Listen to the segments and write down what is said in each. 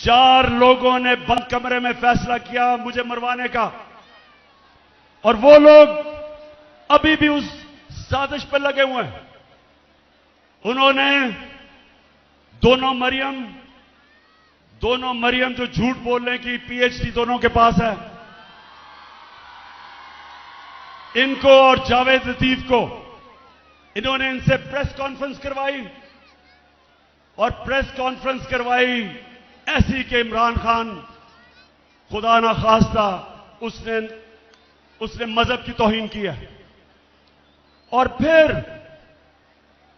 4 लोगों ने बंद कमरे में फैसला किया मुझे मरवाने का, और वो लोग अभी भी उस साजिश पर लगे हुए हैं। उन्होंने दोनों मरियम जो झूठ बोलने की पीएचडी दोनों के पास है, इनको और जावेद लतीफ को, इन्होंने इनसे प्रेस कॉन्फ्रेंस करवाई, और प्रेस कॉन्फ्रेंस करवाई ऐसी कि इमरान खान खुदा ना खास्ता उसने मजहब की तौहीन की है। और फिर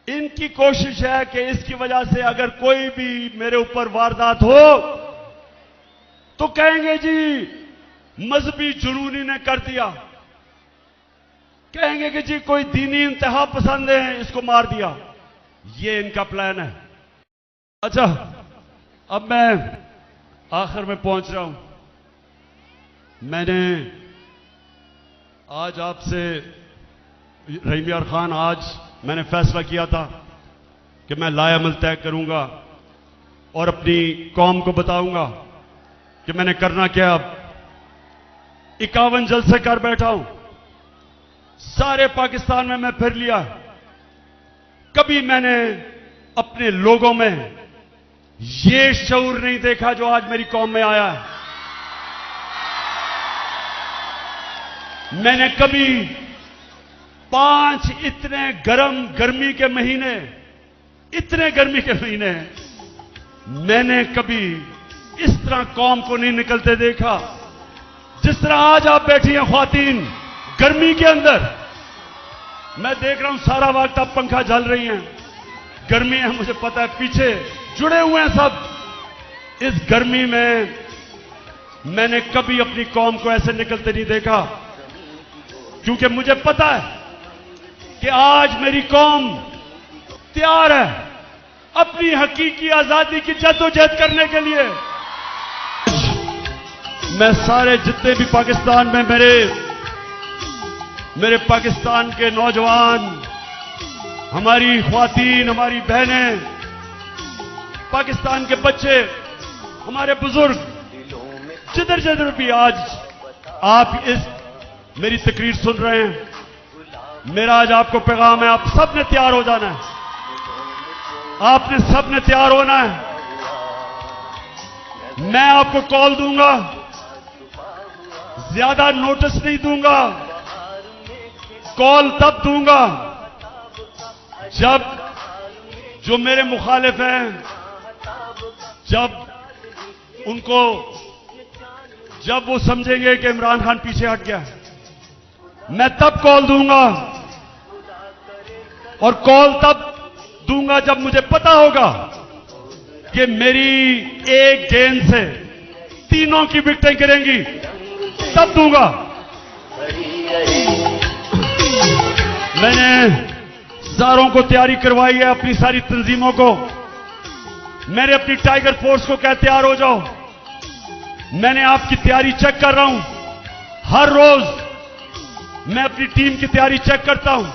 इनकी कोशिश है कि इसकी वजह से अगर कोई भी मेरे ऊपर वारदात हो तो कहेंगे जी मजहबी जुनूनी ने कर दिया, कहेंगे कि जी कोई दीनी इंतहा पसंद है इसको मार दिया। ये इनका प्लान है। अच्छा, अब मैं आखिर में पहुंच रहा हूं। मैंने आज आपसे, रहीम यार खान, आज मैंने फैसला किया था कि मैं लायामल तय करूंगा और अपनी कौम को बताऊंगा कि मैंने करना क्या। अब 51 जलसे कर बैठा हूं, सारे पाकिस्तान में मैं फिर लिया। कभी मैंने अपने लोगों में ये शऊर नहीं देखा जो आज मेरी कौम में आया है। मैंने कभी 5 इतने गर्मी के महीने मैंने कभी इस तरह कौम को नहीं निकलते देखा जिस तरह आज आप बैठी हैं ख्वातीन गर्मी के अंदर। मैं देख रहा हूं सारा वक्त आप पंखा झल रही हैं, गर्मी है मुझे पता है, पीछे जुड़े हुए हैं सब। इस गर्मी में मैंने कभी अपनी कौम को ऐसे निकलते नहीं देखा, क्योंकि मुझे पता है कि आज मेरी कौम तैयार है अपनी हकीकी आजादी की जद्दोजहद करने के लिए। मैं सारे जितने भी पाकिस्तान में मेरे पाकिस्तान के नौजवान, हमारी ख्वातीन, हमारी बहनें, पाकिस्तान के बच्चे, हमारे बुजुर्ग, जिधर जिधर भी आज आप इस मेरी तकरीर सुन रहे हैं, मेरा आज आपको पैगाम है, आप सब ने तैयार हो जाना है। आपने सब ने तैयार होना है। मैं आपको कॉल दूंगा, ज्यादा नोटिस नहीं दूंगा। कॉल तब दूंगा जब जो मेरे मुखालिफ हैं, जब वो समझेंगे कि इमरान खान पीछे हट गया, मैं तब कॉल दूंगा। और कॉल तब दूंगा जब मुझे पता होगा कि मेरी एक गेंद से तीनों की विकेटें गिरेंगी, तब दूंगा। मैंने सारों को तैयारी करवाई है, अपनी सारी तंजीमों को। मैंने अपनी टाइगर फोर्स को कहा तैयार हो जाओ। मैंने आपकी तैयारी चेक कर रहा हूं। हर रोज मैं अपनी टीम की तैयारी चेक करता हूं,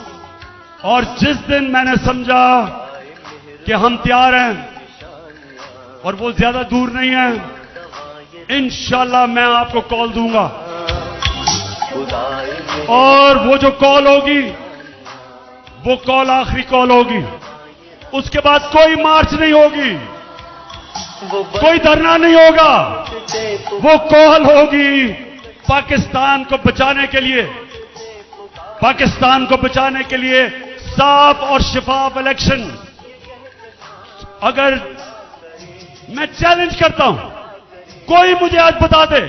और जिस दिन मैंने समझा कि हम तैयार हैं, और वो ज्यादा दूर नहीं है, इंशाल्लाह मैं आपको कॉल दूंगा। और वो जो कॉल होगी, वो कॉल आखिरी कॉल होगी। उसके बाद कोई मार्च नहीं होगी, कोई धरना नहीं होगा। वो कॉल होगी पाकिस्तान को बचाने के लिए, पाकिस्तान को बचाने के लिए साफ और शफाफ इलेक्शन। अगर मैं चैलेंज करता हूं, कोई मुझे आज बता दे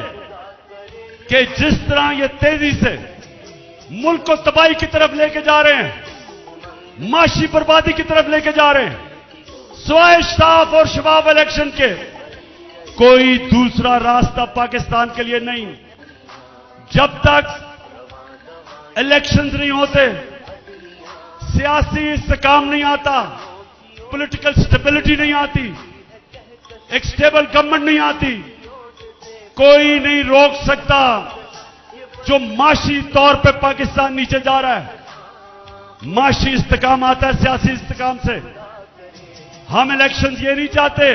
कि जिस तरह ये तेजी से मुल्क को तबाही की तरफ लेके जा रहे हैं, माशी बर्बादी की तरफ लेके जा रहे हैं, सिवाय साफ और शफाफ इलेक्शन के कोई दूसरा रास्ता पाकिस्तान के लिए नहीं। जब तक इलेक्शंस नहीं होते, सियासी इस्तेकाम नहीं आता, पॉलिटिकल स्टेबिलिटी नहीं आती, एक स्टेबल गवर्नमेंट नहीं आती, कोई नहीं रोक सकता जो माशी तौर पे पाकिस्तान नीचे जा रहा है। माशी इस्तेकाम आता है सियासी इस्तेकाम से। हम इलेक्शंस ये नहीं चाहते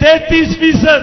33%